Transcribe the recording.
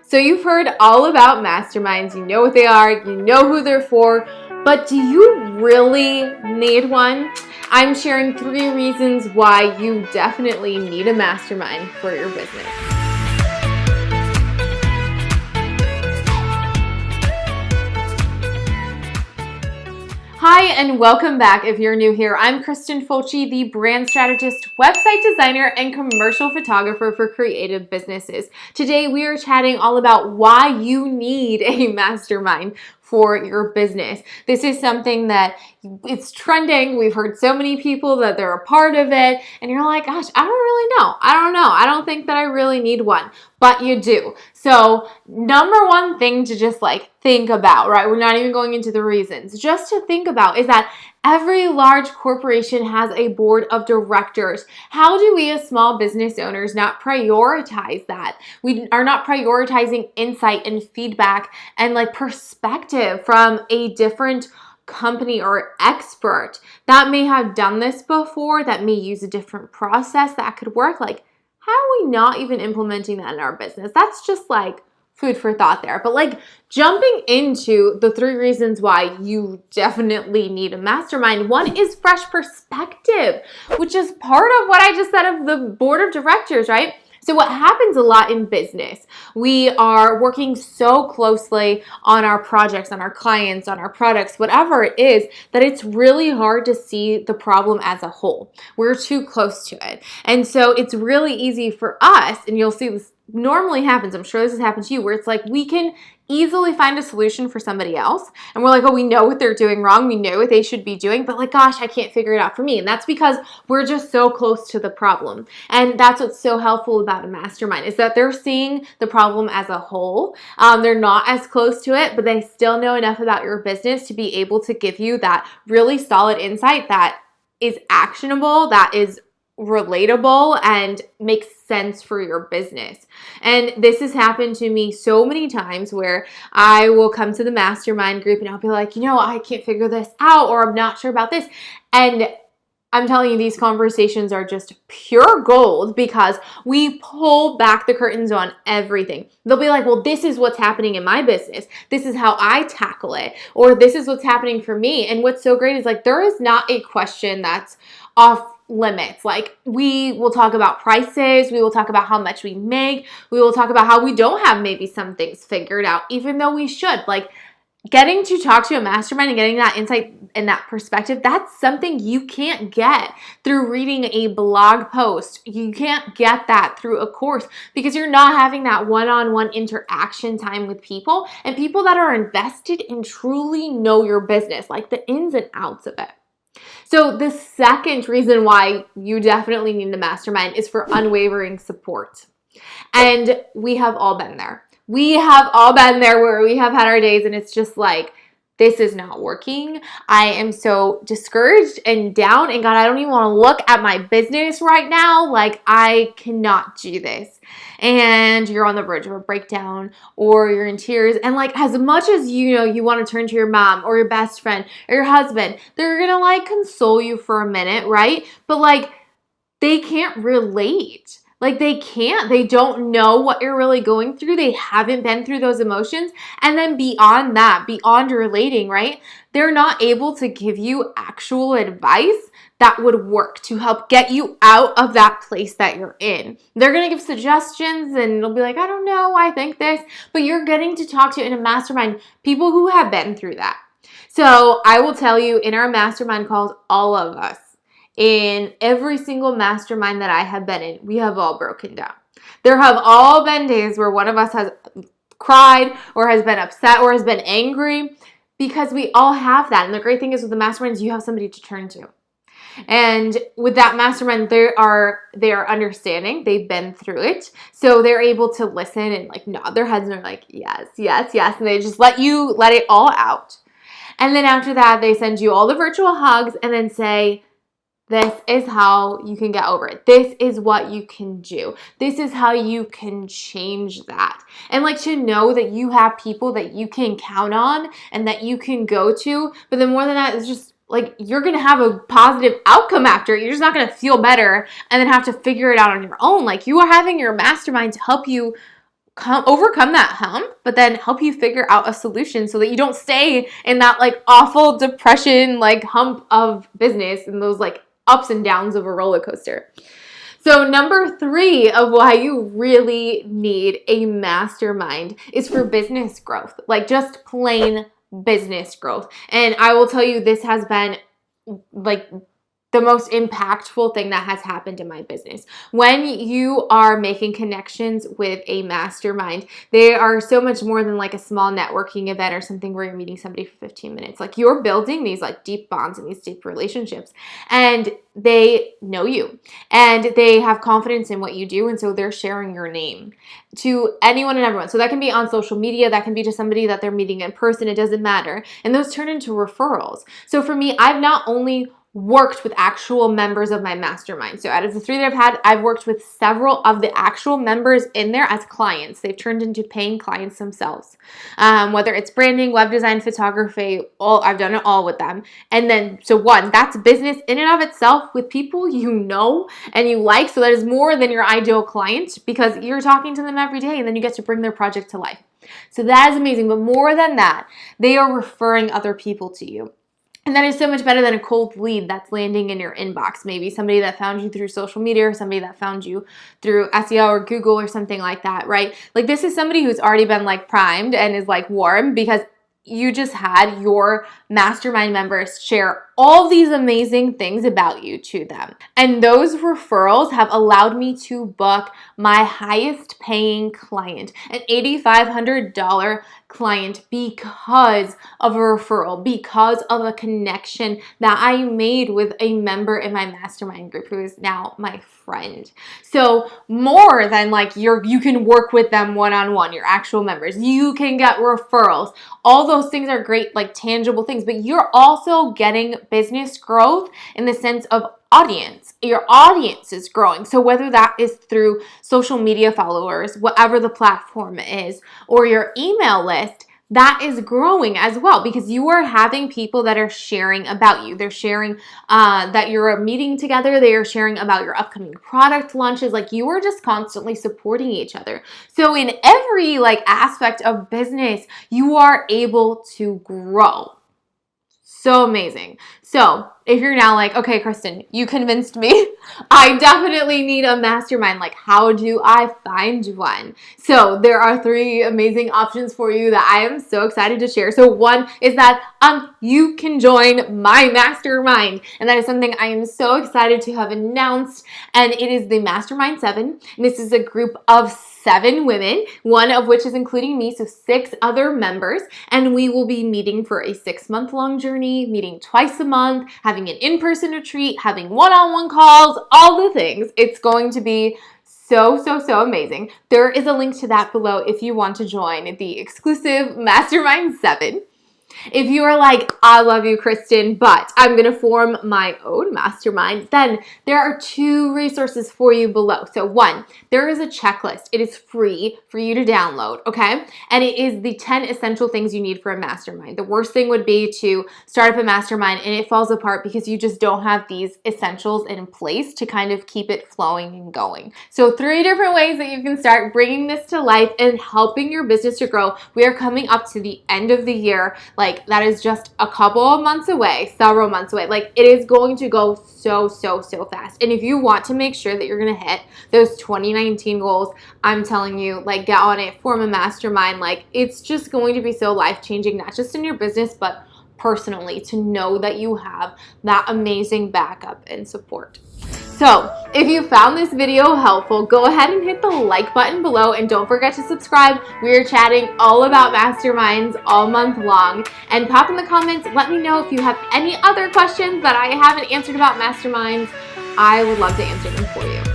So you've heard all about masterminds, you know what they are, you know who they're for, but do you really need one? I'm sharing 3 reasons why you definitely need a mastermind for your business. Hi, and welcome back if you're new here. I'm Kristen Fulci, the brand strategist, website designer, and commercial photographer for creative businesses. Today, we are chatting all about why you need a mastermind for your business. This is something that it's trending. We've heard so many people that they're a part of it, and you're like, gosh, I don't really know. I don't know. I don't think that I really need one, but you do. So number one thing to just think about, right? We're not even going into the reasons, just to think about is that every large corporation has a board of directors. How do we as small business owners not prioritize that? We are not prioritizing insight and feedback and perspective from a different company or expert that may have done this before, that may use a different process that could work. How are we not even implementing that in our business? That's just food for thought there. But jumping into the 3 reasons why you definitely need a mastermind. One is fresh perspective, which is part of what I just said of the board of directors, right? So what happens a lot in business, we are working so closely on our projects, on our clients, on our products, whatever it is, that it's really hard to see the problem as a whole. We're too close to it. And so it's really easy for us, and you'll see this normally happens, I'm sure this has happened to you, where it's we can easily find a solution for somebody else, and we're oh, we know what they're doing wrong, we know what they should be doing, but gosh, I can't figure it out for me. And that's because we're just so close to the problem. And that's what's so helpful about a mastermind, is that they're seeing the problem as a whole. They're not as close to it, but they still know enough about your business to be able to give you that really solid insight that is actionable, that is relatable, and makes sense for your business. And this has happened to me so many times where I will come to the mastermind group and I'll be I can't figure this out, or I'm not sure about this. And I'm telling you, these conversations are just pure gold because we pull back the curtains on everything. They'll be well, this is what's happening in my business. This is how I tackle it. Or this is what's happening for me. And what's so great is there is not a question that's off limits. We will talk about prices. We will talk about how much we make. We will talk about how we don't have maybe some things figured out, even though we should. Getting to talk to a mastermind and getting that insight and that perspective, that's something you can't get through reading a blog post. You can't get that through a course because you're not having that one-on-one interaction time with people, and people that are invested and truly know your business, the ins and outs of it. So the second reason why you definitely need a mastermind is for unwavering support. And we have all been there. We have all been there where we have had our days and it's just this is not working. I am so discouraged and down, and God, I don't even want to look at my business right now. I cannot do this. And you're on the verge of a breakdown, or you're in tears. And as much as you want to turn to your mom or your best friend or your husband, they're going to console you for a minute, right? But they can't relate. They don't know what you're really going through. They haven't been through those emotions. And then beyond that, beyond relating, right? They're not able to give you actual advice that would work to help get you out of that place that you're in. They're going to give suggestions and they'll be I don't know, I think this, but you're getting to talk to in a mastermind people who have been through that. So I will tell you, in our mastermind calls, all of us, in every single mastermind that I have been in, we have all broken down. There have all been days where one of us has cried or has been upset or has been angry, because we all have that. And the great thing is with the masterminds, you have somebody to turn to. And with that mastermind, they are understanding. They've been through it. So they're able to listen and nod their heads and they're yes, yes, yes. And they just let it all out. And then after that, they send you all the virtual hugs and then say, this is how you can get over it. This is what you can do. This is how you can change that. And to know that you have people that you can count on and that you can go to. But then more than that, it's just you're going to have a positive outcome after. You're just not going to feel better and then have to figure it out on your own. You are having your mastermind to help you overcome that hump, but then help you figure out a solution so that you don't stay in that like awful depression, like hump of business and those like ups and downs of a roller coaster. So number 3 of why you really need a mastermind is for business growth, like just plain business growth. And I will tell you, this has been like the most impactful thing that has happened in my business. When you are making connections with a mastermind, they are so much more than like a small networking event or something where you're meeting somebody for 15 minutes. Like you're building these like deep bonds and these deep relationships, and they know you and they have confidence in what you do. And so they're sharing your name to anyone and everyone. So that can be on social media, that can be to somebody that they're meeting in person, it doesn't matter. And those turn into referrals. So for me, I've not only worked with actual members of my mastermind. So out of the 3 that I've had, I've worked with several of the actual members in there as clients. They've turned into paying clients themselves. Whether it's branding, web design, photography, I've done it all with them. And then, so 1, that's business in and of itself with people you know and you like. So that is more than your ideal client because you're talking to them every day and then you get to bring their project to life. So that is amazing. But more than that, they are referring other people to you. And that is so much better than a cold lead that's landing in your inbox. Maybe somebody that found you through social media or somebody that found you through SEO or Google or something like that, right? Like this is somebody who's already been like primed and is like warm because you just had your mastermind members share all these amazing things about you to them. And those referrals have allowed me to book my highest paying client, an $8,500 client, because of a referral, because of a connection that I made with a member in my mastermind group who is now my friend. So more than like you can work with them one-on-one, your actual members, you can get referrals. All those things are great, like tangible things, but you're also getting business growth in the sense of audience. Your audience is growing. So whether that is through social media followers, whatever the platform is, or your email list, that is growing as well because you are having people that are sharing about you. They're sharing that you're meeting together. They are sharing about your upcoming product launches. Like you are just constantly supporting each other. So in every like aspect of business, you are able to grow. So amazing. So if you're now like, okay, Kristen, you convinced me. I definitely need a mastermind. Like, how do I find one? So there are 3 amazing options for you that I am so excited to share. So 1 is that you can join my mastermind. And that is something I am so excited to have announced. And it is the Mastermind 7. And this is a group of 7 women, 1 of which is including me, so 6 other members, and we will be meeting for a 6-month-long journey, meeting twice a month, having an in-person retreat, having one-on-one calls, all the things. It's going to be so amazing. There is a link to that below if you want to join the exclusive Mastermind 7. If you are like, I love you, Kristen, but I'm going to form my own mastermind, then there are 2 resources for you below. So 1, there is a checklist. It is free for you to download, okay? And it is the 10 essential things you need for a mastermind. The worst thing would be to start up a mastermind and it falls apart because you just don't have these essentials in place to kind of keep it flowing and going. So 3 different ways that you can start bringing this to life and helping your business to grow. We are coming up to the end of the year. Like that is just a couple of months away, several months away. Like it is going to go so fast. And if you want to make sure that you're going to hit those 2019 goals, I'm telling you, like get on it, form a mastermind. Like it's just going to be so life-changing, not just in your business, but personally, to know that you have that amazing backup and support. So if you found this video helpful, go ahead and hit the like button below and don't forget to subscribe. We are chatting all about masterminds all month long, and pop in the comments. Let me know if you have any other questions that I haven't answered about masterminds. I would love to answer them for you.